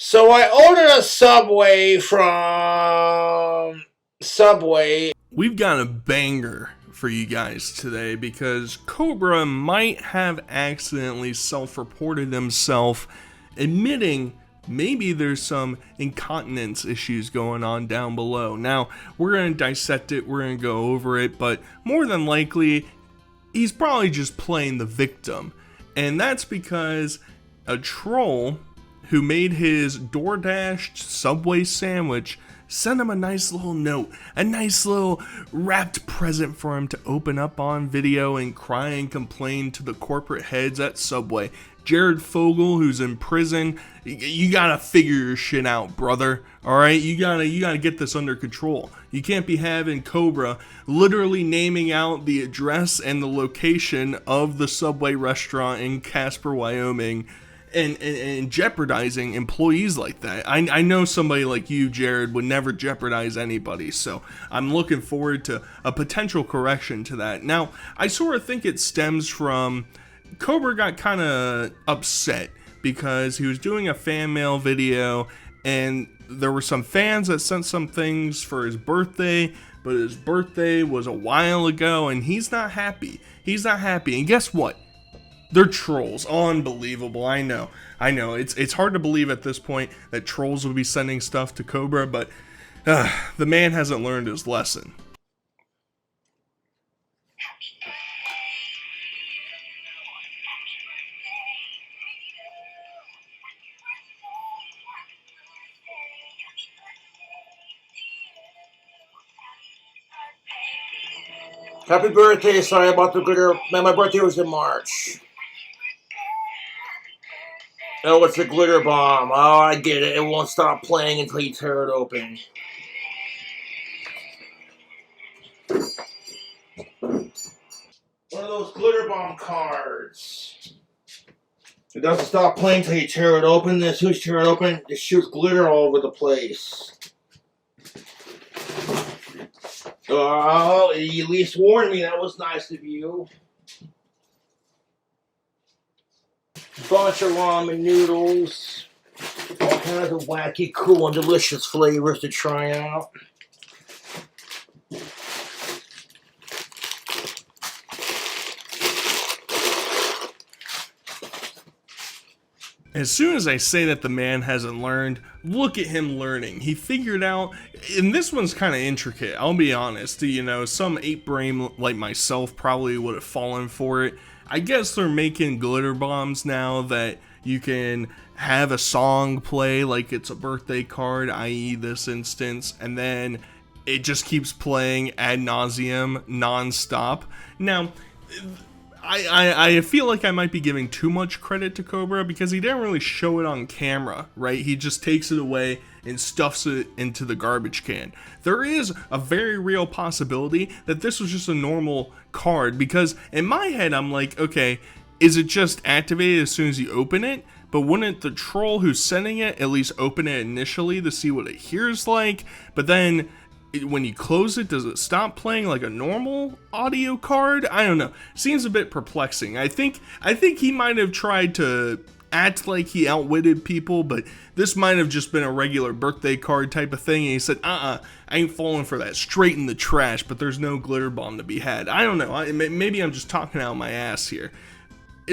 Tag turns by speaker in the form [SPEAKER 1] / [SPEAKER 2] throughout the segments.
[SPEAKER 1] So I ordered a Subway from Subway.
[SPEAKER 2] We've got a banger for you guys today because Cobra might have accidentally self-reported himself, admitting maybe there's some incontinence issues going on down below. Now, we're going to dissect it, we're going to go over it, but more than likely, he's probably just playing the victim. And that's because a troll who made his DoorDash Subway sandwich sent him a nice little note, a nice little wrapped present for him to open up on video and cry and complain to the corporate heads at Subway. Jared Fogle, who's in prison, you gotta figure your shit out, brother. Alright, you gotta get this under control. You can't be having Cobra literally naming out the address and the location of the Subway restaurant in Casper, Wyoming, and jeopardizing employees like that. I know somebody like you, Jared, would never jeopardize anybody, so I'm looking forward to a potential correction to that. Now, I sort of think it stems from Cobra got kind of upset because he was doing a fan mail video and there were some fans that sent some things for his birthday, but his birthday was a while ago and he's not happy. He's not happy. And guess what? They're trolls. Unbelievable. I know. It's hard to believe at this point that trolls would be sending stuff to Cobra, but the man hasn't learned his lesson.
[SPEAKER 1] Happy birthday, sorry about the glitter. Man, my birthday was in March. Oh, it's a glitter bomb. Oh, I get it. It won't stop playing until you tear it open. One of those glitter bomb cards. It doesn't stop playing until you tear it open. As soon as you tear it open, it shoots glitter all over the place. Oh, you at least warned me. That was nice of you. Bunch of ramen noodles. All kinds of wacky, cool, and delicious flavors to try out.
[SPEAKER 2] As soon as I say that the man hasn't learned, look at him learning. He figured out, and this one's kind of intricate, I'll be honest. You know, some ape brain like myself probably would have fallen for it. I guess they're making glitter bombs now that you can have a song play like it's a birthday card, i.e. this instance, and then it just keeps playing ad nauseum, non-stop. Now, I feel like I might be giving too much credit to Cobra because he didn't really show it on camera, right? He just takes it away and stuffs it into the garbage can. There is a very real possibility that this was just a normal card because in my head I'm like, okay, is it just activated as soon as you open it? But wouldn't the troll who's sending it at least open it initially to see what it hears like? But then when you close it, does it stop playing like a normal audio card? I don't know. Seems a bit perplexing. I think he might have tried to act like he outwitted people, but this might have just been a regular birthday card type of thing, and he said, I ain't falling for that. Straight in the trash, but there's no glitter bomb to be had. I don't know. Maybe I'm just talking out my ass here.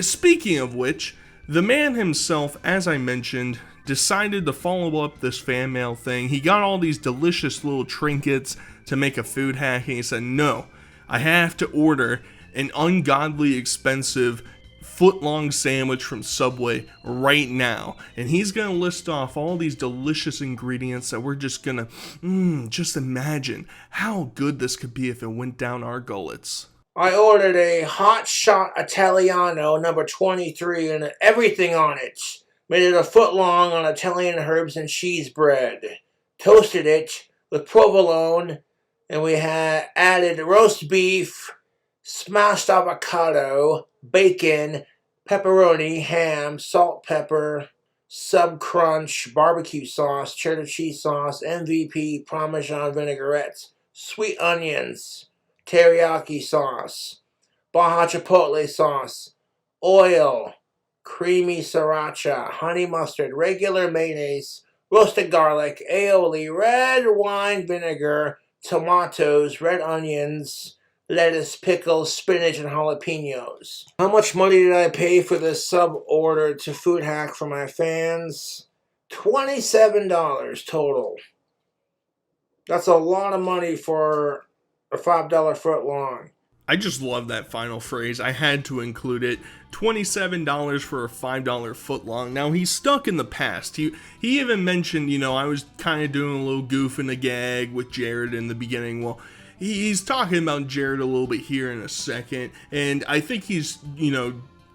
[SPEAKER 2] Speaking of which, the man himself, as I mentioned, decided to follow up this fan mail thing. He got all these delicious little trinkets to make a food hack, and he said, no, I have to order an ungodly expensive foot-long sandwich from Subway right now. And he's gonna list off all these delicious ingredients that we're just gonna just imagine how good this could be if it went down our gullets.
[SPEAKER 1] I ordered a hot shot Italiano number 23 and everything on it. Made it a foot long on Italian herbs and cheese bread. Toasted it with provolone, and we had added roast beef, smashed avocado, bacon, pepperoni, ham, salt, pepper, sub crunch, barbecue sauce, cheddar cheese sauce, MVP, Parmesan vinaigrette, sweet onions, teriyaki sauce, Baja chipotle sauce, oil, creamy sriracha, honey mustard, regular mayonnaise, roasted garlic, aioli, red wine vinegar, tomatoes, red onions, lettuce, pickles, spinach, and jalapenos. How much money did I pay for this sub order to Food Hack for my fans? $27 total. That's a lot of money for a $5 foot long.
[SPEAKER 2] I just love that final phrase. I had to include it. $27 for a $5 footlong. Now, he's stuck in the past. He even mentioned, I was kind of doing a little goof and a gag with Jared in the beginning. Well, he's talking about Jared a little bit here in a second. And I think he's,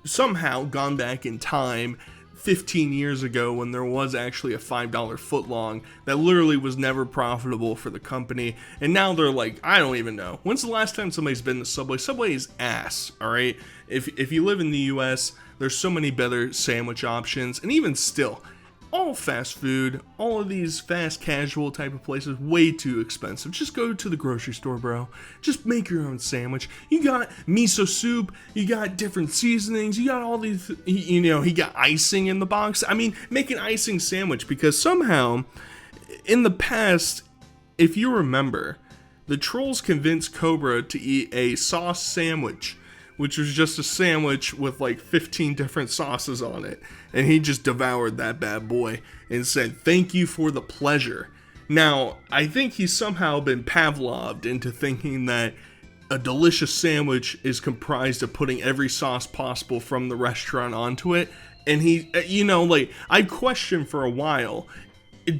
[SPEAKER 2] somehow gone back in time 15 years ago when there was actually a $5 footlong that literally was never profitable for the company, and now they're like, I don't even know. When's the last time somebody's been to Subway? Subway is ass, alright? If you live in the US, there's so many better sandwich options, and even still, all fast food, all of these fast casual type of places, way too expensive. Just go to the grocery store, bro. Just make your own sandwich. You got miso soup, you got different seasonings, you got all these, he got icing in the box. I mean, make an icing sandwich, because somehow, in the past, if you remember, the trolls convinced Cobra to eat a sauce sandwich, which was just a sandwich with like 15 different sauces on it. And he just devoured that bad boy and said, thank you for the pleasure. Now, I think he's somehow been Pavloved into thinking that a delicious sandwich is comprised of putting every sauce possible from the restaurant onto it. And he, I questioned for a while,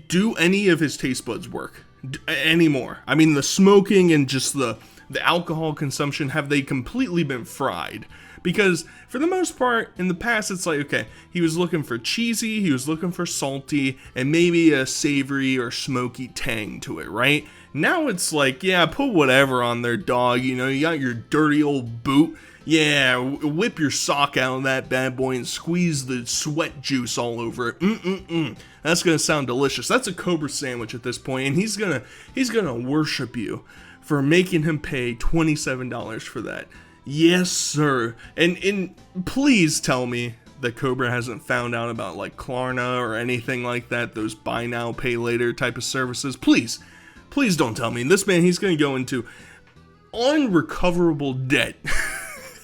[SPEAKER 2] do any of his taste buds work anymore? I mean, the smoking and just the alcohol consumption, have they completely been fried? Because for the most part, in the past, it's like, okay, he was looking for cheesy, he was looking for salty, and maybe a savory or smoky tang to it, right? Now it's like, yeah, put whatever on there, dog. You got your dirty old boot. Yeah, whip your sock out of that bad boy and squeeze the sweat juice all over it. That's gonna sound delicious. That's a Cobra sandwich at this point, and he's gonna worship you for making him pay $27 for that. Yes, sir. And please tell me that Cobra hasn't found out about like Klarna or anything like that, those buy now, pay later type of services. Please don't tell me. This man, he's going to go into unrecoverable debt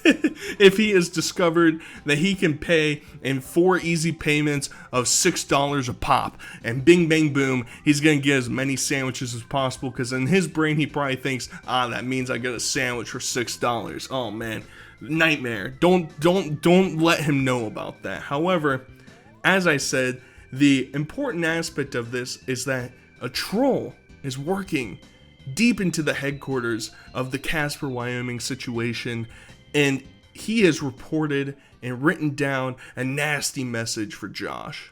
[SPEAKER 2] if he has discovered that he can pay in 4 easy payments of $6 a pop, and bing bang boom, he's gonna get as many sandwiches as possible, because in his brain he probably thinks, that means I get a sandwich for $6. Oh man, nightmare. Don't let him know about that. However, as I said, the important aspect of this is that a troll is working deep into the headquarters of the Casper, Wyoming situation, and he has reported and written down a nasty message for Josh.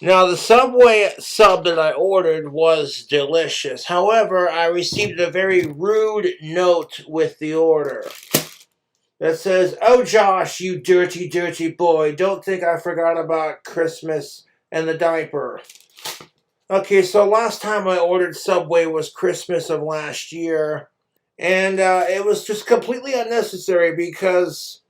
[SPEAKER 1] Now, the Subway sub that I ordered was delicious. However, I received a very rude note with the order that says, "Oh, Josh, you dirty, dirty boy, don't think I forgot about Christmas and the diaper." Okay, so last time I ordered Subway was Christmas of last year. And it was just completely unnecessary, because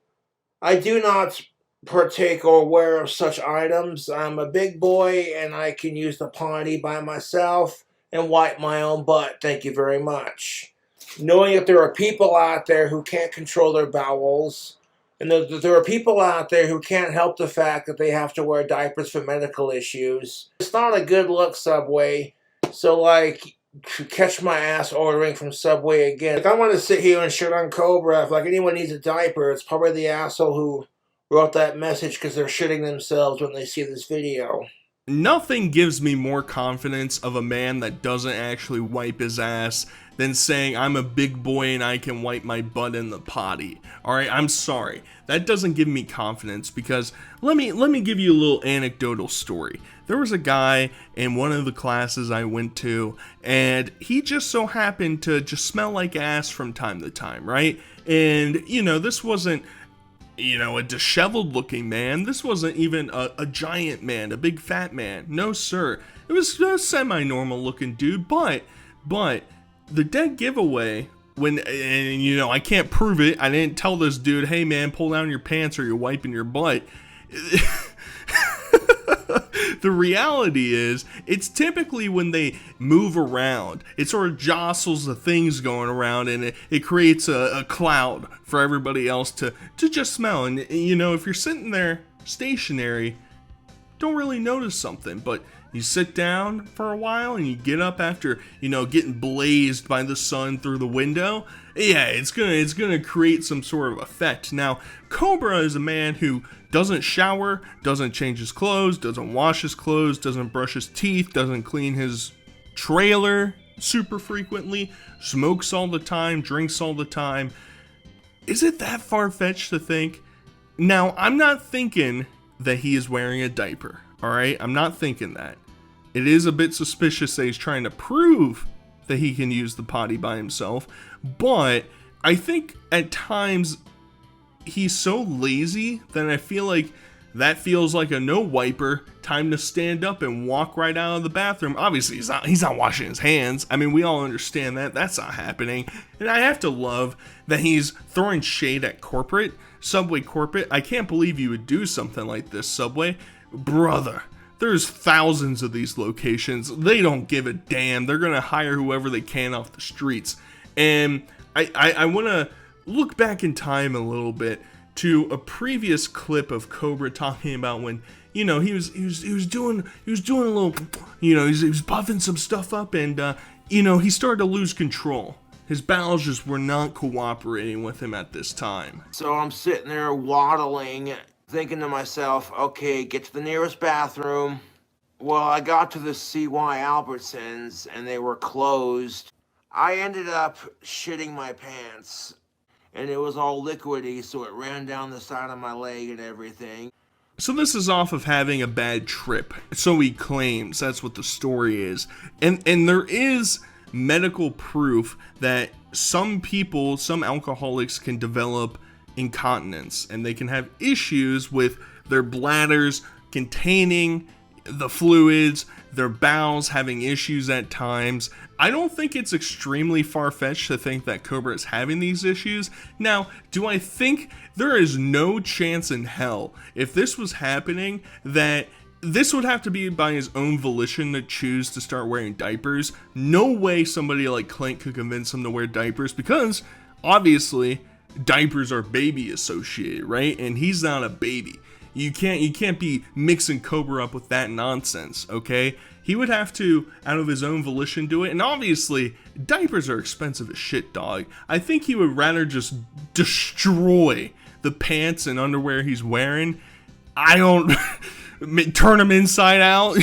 [SPEAKER 1] I do not partake or aware of such items. I'm a big boy and I can use the potty by myself and wipe my own butt. Thank you very much. Knowing that there are people out there who can't control their bowels, and that there are people out there who can't help the fact that they have to wear diapers for medical issues. It's not a good look, Subway. So, catch my ass ordering from Subway again. I want to sit here and shit on Cobra. If anyone needs a diaper, it's probably the asshole who wrote that message, because they're shitting themselves when they see this video.
[SPEAKER 2] Nothing gives me more confidence of a man that doesn't actually wipe his ass than saying, I'm a big boy and I can wipe my butt in the potty. Alright, I'm sorry. That doesn't give me confidence, because let me give you a little anecdotal story. There was a guy in one of the classes I went to, and he just so happened to just smell like ass from time to time, right? And, this wasn't, a disheveled looking man. This wasn't even a giant man, a big fat man. No, sir. It was a semi-normal looking dude, but the dead giveaway, I can't prove it. I didn't tell this dude, hey man, pull down your pants or you're wiping your butt. The reality is, it's typically when they move around, it sort of jostles the things going around, and it creates a cloud for everybody else to just smell. And, you know, if you're sitting there stationary, don't really notice something, but you sit down for a while and you get up after, you know, getting blazed by the sun through the window. Yeah, it's gonna create some sort of effect. Now, Cobra is a man who doesn't shower, doesn't change his clothes, doesn't wash his clothes, doesn't brush his teeth, doesn't clean his trailer super frequently, smokes all the time, drinks all the time. Is it that far-fetched to think? Now, I'm not thinking that he is wearing a diaper, alright? I'm not thinking that. It is a bit suspicious that he's trying to prove that he can use the potty by himself, but I think at times he's so lazy that I feel like that feels like a no wiper, time to stand up and walk right out of the bathroom. Obviously, he's not washing his hands. I mean, we all understand that. That's not happening. And I have to love that he's throwing shade at corporate. Subway corporate. I can't believe you would do something like this, Subway. Brother, there's thousands of these locations. They don't give a damn. They're going to hire whoever they can off the streets. And I want to look back in time a little bit to a previous clip of Cobra talking about when, you know, he was doing a little, you know, he was puffing some stuff up, and you know, he started to lose control. His bowels just were not cooperating with him at this time.
[SPEAKER 1] So I'm sitting there waddling, thinking to myself, okay, get to the nearest bathroom. Well, I got to the CY Albertsons and they were closed. I ended up shitting my pants, and it was all liquidy, so it ran down the side of my leg and everything.
[SPEAKER 2] So this is off of having a bad trip. So he claims. That's what the story is. And there is medical proof that some people, some alcoholics can develop incontinence, and they can have issues with their bladders containing the fluids, their bowels having issues at times. I don't think it's extremely far-fetched to think that Cobra is having these issues. Now, do I think there is no chance in hell, if this was happening, that this would have to be by his own volition to choose to start wearing diapers? No way somebody like Clint could convince him to wear diapers, because obviously diapers are baby associated, right? And he's not a baby. You can't be mixing Cobra up with that nonsense, okay? He would have to, out of his own volition, do it. And obviously, diapers are expensive as shit, dog. I think he would rather just destroy the pants and underwear he's wearing. I don't turn them inside out.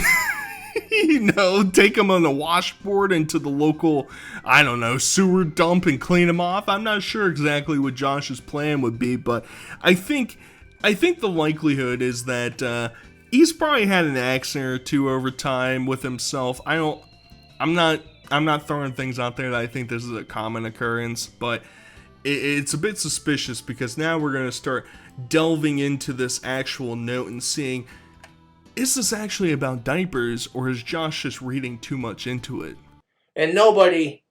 [SPEAKER 2] You know, take them on the washboard into the local, I don't know, sewer dump and clean them off. I'm not sure exactly what Josh's plan would be, but I think the likelihood is that he's probably had an accident or two over time with himself. I'm not throwing things out there that I think this is a common occurrence, but it's a bit suspicious, because now we're going to start delving into this actual note and seeing, is this actually about diapers, or is Josh just reading too much into it?
[SPEAKER 1] And nobody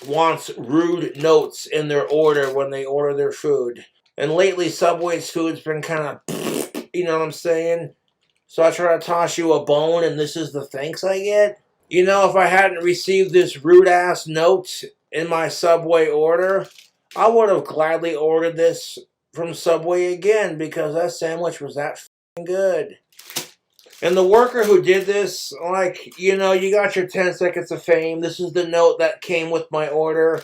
[SPEAKER 1] wants rude notes in their order when they order their food. And lately, Subway's food's been kind of, you know what I'm saying? So I try to toss you a bone, and this is the thanks I get? You know, if I hadn't received this rude-ass note in my Subway order, I would have gladly ordered this from Subway again, because that sandwich was that f***ing good. And the worker who did this, like, you know, you got your 10 seconds of fame. This is the note that came with my order.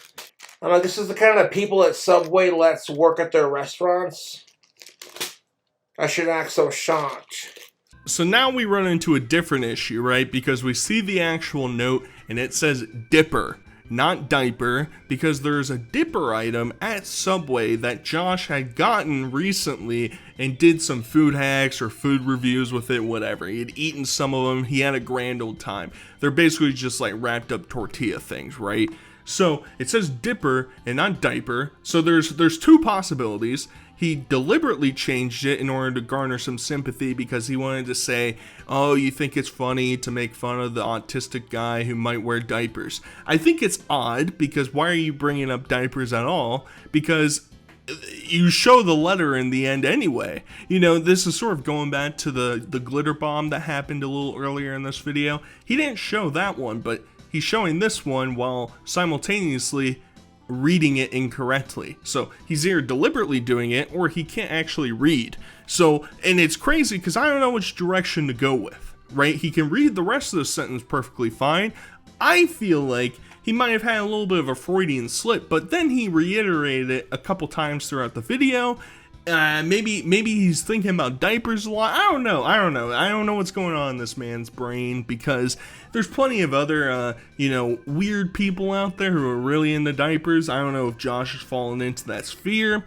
[SPEAKER 1] I'm like, this is the kind of people at Subway lets work at their restaurants. I should act so shocked.
[SPEAKER 2] So now we run into a different issue, right? Because we see the actual note and it says Dipper, not diaper, because there's a Dipper item at Subway that Josh had gotten recently and did some food hacks or food reviews with it, whatever. He had eaten some of them. He had a grand old time. They're basically just like wrapped up tortilla things, right? So it says Dipper and not diaper. So there's two possibilities. He deliberately changed it in order to garner some sympathy, because he wanted to say, oh, you think it's funny to make fun of the autistic guy who might wear diapers. I think it's odd, because why are you bringing up diapers at all? Because you show the letter in the end anyway. You know, this is sort of going back to the glitter bomb that happened a little earlier in this video. He didn't show that one, but he's showing this one while simultaneously reading it incorrectly. So he's either deliberately doing it or he can't actually read. So, and it's crazy because I don't know which direction to go with, right? He can read the rest of the sentence perfectly fine. I feel like he might have had a little bit of a Freudian slip, but then he reiterated it a couple times throughout the video. Maybe he's thinking about diapers a lot. I don't know. I don't know what's going on in this man's brain, because there's plenty of other, weird people out there who are really into diapers. I don't know if Josh has fallen into that sphere.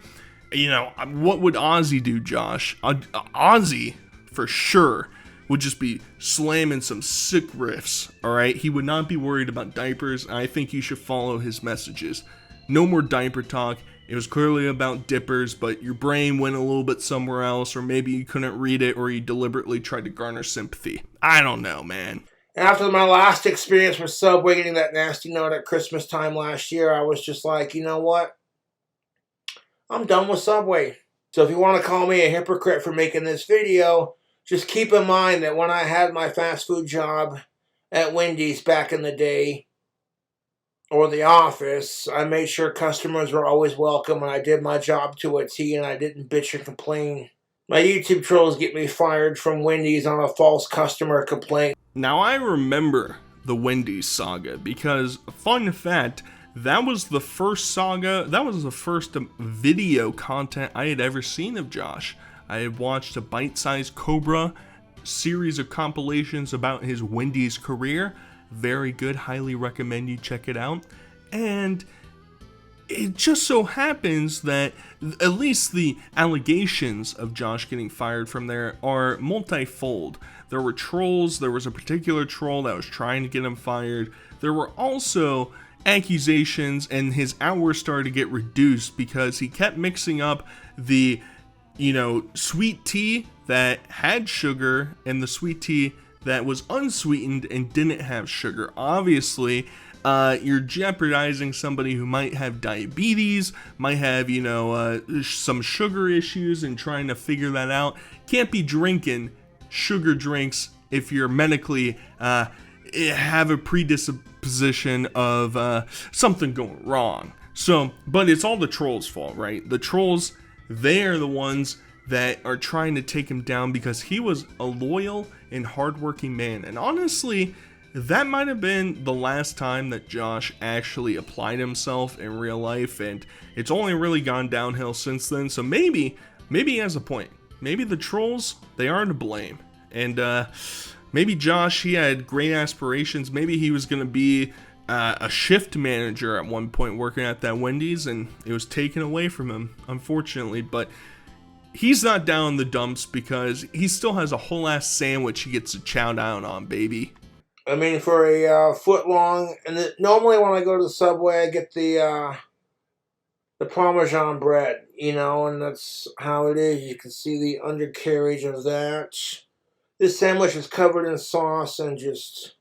[SPEAKER 2] What would Ozzy do, Josh? Ozzy, for sure, would just be slamming some sick riffs, alright? He would not be worried about diapers. I think you should follow his messages. No more diaper talk. It was clearly about dippers, but your brain went a little bit somewhere else, or maybe you couldn't read it, or you deliberately tried to garner sympathy. I don't know, man.
[SPEAKER 1] After my last experience with Subway getting that nasty note at Christmas time last year, I was just like, you know what? I'm done with Subway. So if you want to call me a hypocrite for making this video, just keep in mind that when I had my fast food job at Wendy's back in the day, or the office, I made sure customers were always welcome, and I did my job to a T, and I didn't bitch and complain. My YouTube trolls get me fired from Wendy's on a false customer complaint.
[SPEAKER 2] Now I remember the Wendy's saga, because, fun fact, that was the first saga, that was the first video content I had ever seen of Josh. I had watched a bite-sized Cobra series of compilations about his Wendy's career. Very good, highly recommend you check it out. And it just so happens that at least the allegations of Josh getting fired from there are multifold. There were trolls, there was a particular troll that was trying to get him fired. There were also accusations, and his hours started to get reduced because he kept mixing up the sweet tea that had sugar and the sweet tea that was unsweetened and didn't have sugar. Obviously, you're jeopardizing somebody who might have diabetes, might have, some sugar issues, and trying to figure that out. Can't be drinking sugar drinks if you're medically have a predisposition of something going wrong. So, but it's all the trolls' fault, right? The trolls, they are the ones that are trying to take him down because he was a loyal and hardworking man. And honestly, that might have been the last time that Josh actually applied himself in real life, and it's only really gone downhill since then. So maybe he has a point. Maybe the trolls, they are to blame. And maybe Josh, he had great aspirations. Maybe he was going to be a shift manager at one point working at that Wendy's, and it was taken away from him, unfortunately. But he's not down in the dumps because he still has a whole ass sandwich he gets to chow down on, baby.
[SPEAKER 1] I mean, for a foot long, and normally when I go to the Subway, I get the Parmesan bread, and that's how it is. You can see the undercarriage of that. This sandwich is covered in sauce and just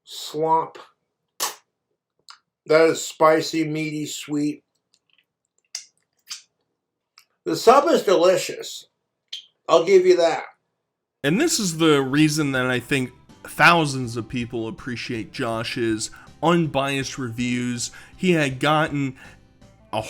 [SPEAKER 1] slop. That is spicy, meaty, sweet. The sub is delicious. I'll give you that.
[SPEAKER 2] And this is the reason that I think thousands of people appreciate Josh's unbiased reviews. He had gotten a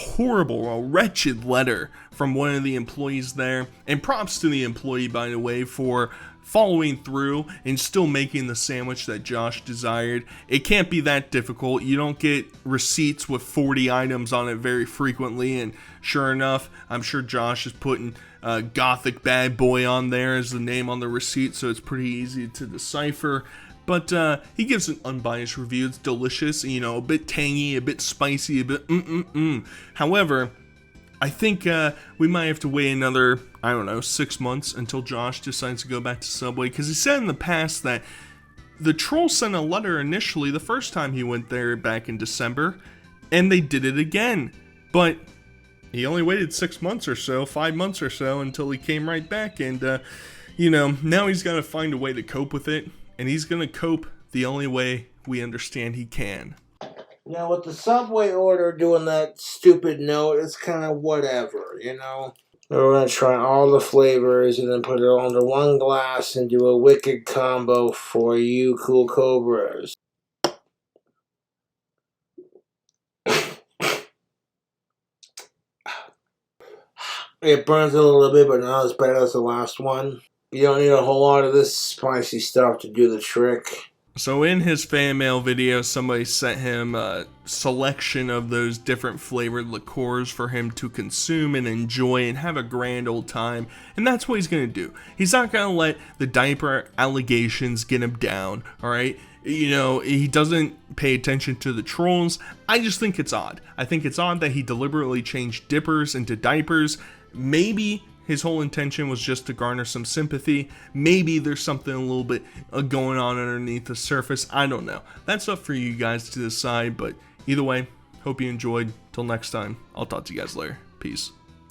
[SPEAKER 2] wretched letter from one of the employees there. And props to the employee, by the way, for following through and still making the sandwich that Josh desired. It can't be that difficult. You don't get receipts with 40 items on it very frequently, and sure enough, I'm sure Josh is putting Gothic Bad Boy on there as the name on the receipt, so it's pretty easy to decipher. But he gives an unbiased review. It's delicious, a bit tangy, a bit spicy, a bit However, I think we might have to wait another, 6 months until Josh decides to go back to Subway, because he said in the past that the troll sent a letter initially the first time he went there back in December, and they did it again. But he only waited 6 months or so, 5 months or so, until he came right back, and, now he's got to find a way to cope with it, and he's going to cope the only way we understand he can.
[SPEAKER 1] Now, with the Subway order doing that stupid note, it's kind of whatever, you know? We're gonna try all the flavors and then put it all into one glass and do a wicked combo for you cool cobras. It burns a little bit, but not as bad as the last one. You don't need a whole lot of this spicy stuff to do the trick.
[SPEAKER 2] So in his fan mail video, somebody sent him a selection of those different flavored liqueurs for him to consume and enjoy and have a grand old time. And that's what he's going to do. He's not going to let the diaper allegations get him down, all right? You know, he doesn't pay attention to the trolls. I just think it's odd. I think it's odd that he deliberately changed dippers into diapers. Maybe his whole intention was just to garner some sympathy. Maybe there's something a little bit going on underneath the surface. I don't know. That's up for you guys to decide. But either way, hope you enjoyed. Till next time, I'll talk to you guys later. Peace.